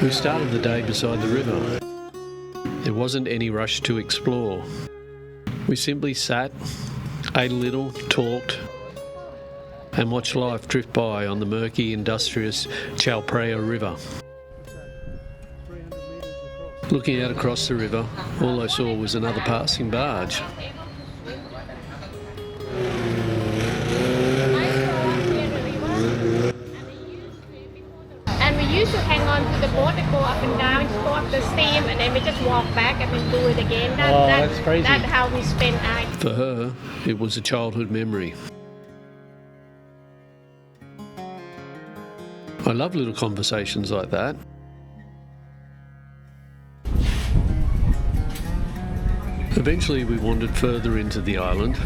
We started the day beside the river. There wasn't any rush to explore. We simply sat, ate a little, talked, and watched life drift by on the murky, industrious Chao Phraya River. Looking out across the river, all I saw was another passing barge. And we used to hang on to the boat and go up and down, go up the steam, and then we just walk back and then do it again. That's crazy. That's how we spend night. For her, it was a childhood memory. I love little conversations like that. Eventually we wandered further into the island.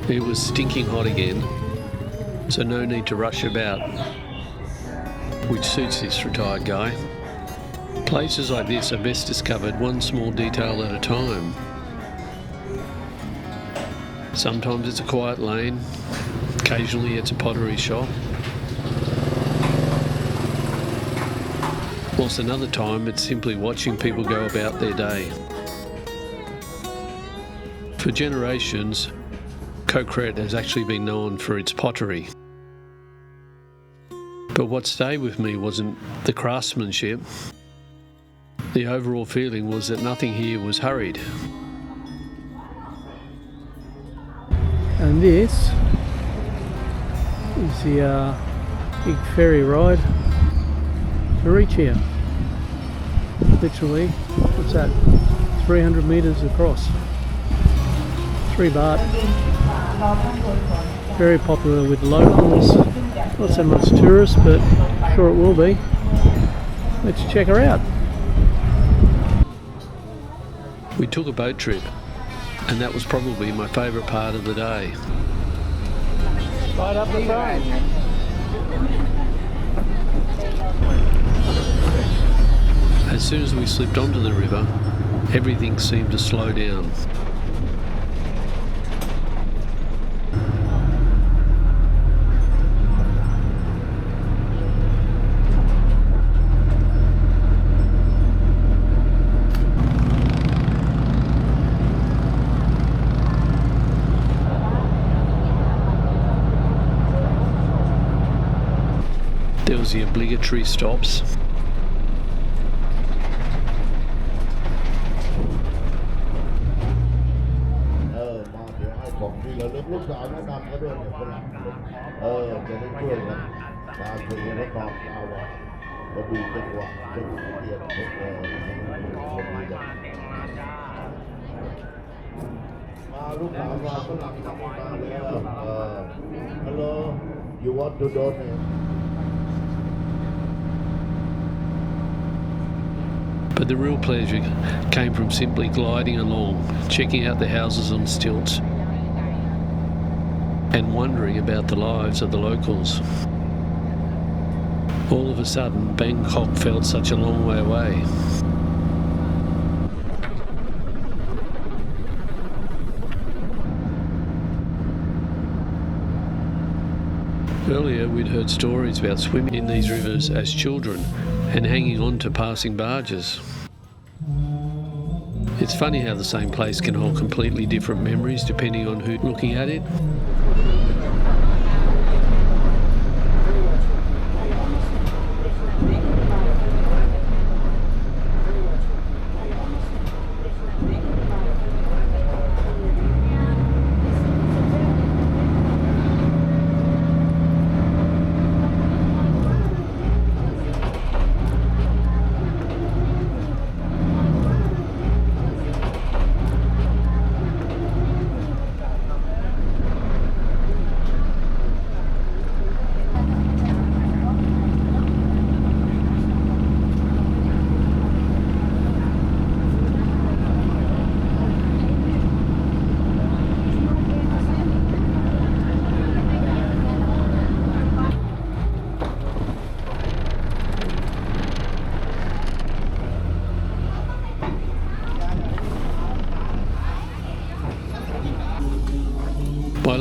It was stinking hot again, so no need to rush about, which suits this retired guy. Places like this are best discovered one small detail at a time. Sometimes it's a quiet lane, occasionally it's a pottery shop. Whilst another time it's simply watching people go about their day. For generations, Koh Kret has actually been known for its pottery. But what stayed with me wasn't the craftsmanship. The overall feeling was that nothing here was hurried. And this is the big ferry ride to reach here. Literally, what's that? 300 metres across. 3 baht. Very popular with locals. Not so much tourists, but I'm sure it will be. Let's check her out. We took a boat trip, and that was probably my favourite part of the day. Right up the front. As soon as we slipped onto the river, everything seemed to slow down. There was the obligatory stops. Hello, you want to donate? But the real pleasure came from simply gliding along, checking out the houses on stilts, and wondering about the lives of the locals. All of a sudden, Bangkok felt such a long way away. Earlier, we'd heard stories about swimming in these rivers as children and hanging on to passing barges. It's funny how the same place can hold completely different memories depending on who's looking at it.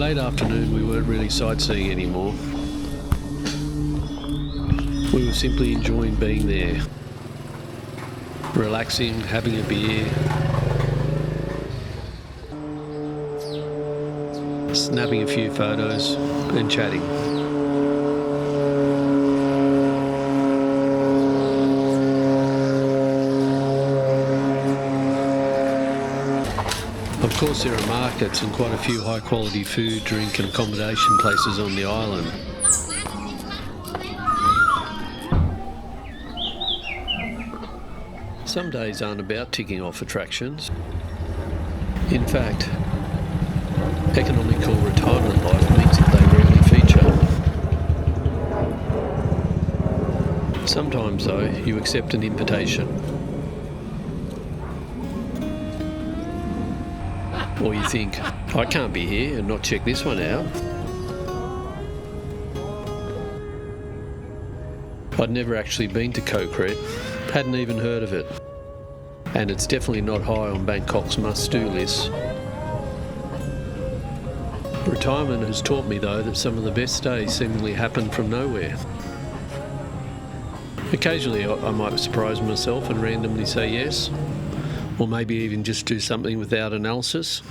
late afternoon, we weren't really sightseeing anymore. We were simply enjoying being there, relaxing, having a beer, snapping a few photos and chatting. Of course, there are markets and quite a few high quality food, drink and accommodation places on the island. Some days aren't about ticking off attractions. In fact, economical retirement life means that they rarely feature. Sometimes, though, you accept an invitation. Or you think, I can't be here and not check this one out. I'd never actually been to Koh Kret, hadn't even heard of it. And it's definitely not high on Bangkok's must-do list. Retirement has taught me, though, that some of the best days seemingly happen from nowhere. Occasionally I might surprise myself and randomly say yes, or maybe even just do something without analysis.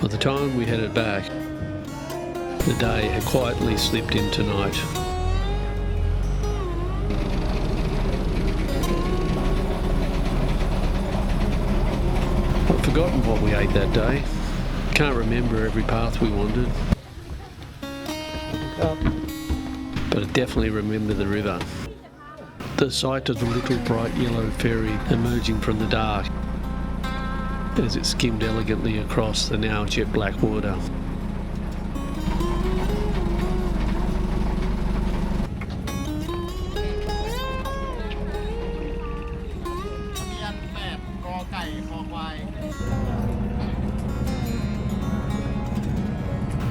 By the time we headed back, the day had quietly slipped into night. I've forgotten what we ate that day. Can't remember every path we wandered. But I definitely remember the river. The sight of the little bright yellow ferry emerging from the dark as it skimmed elegantly across the now jet black water.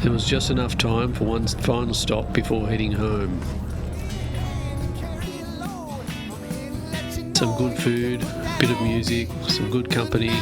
There was just enough time for one final stop before heading home. Some good food, a bit of music, some good company.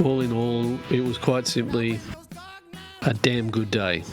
All in all, it was quite simply a damn good day.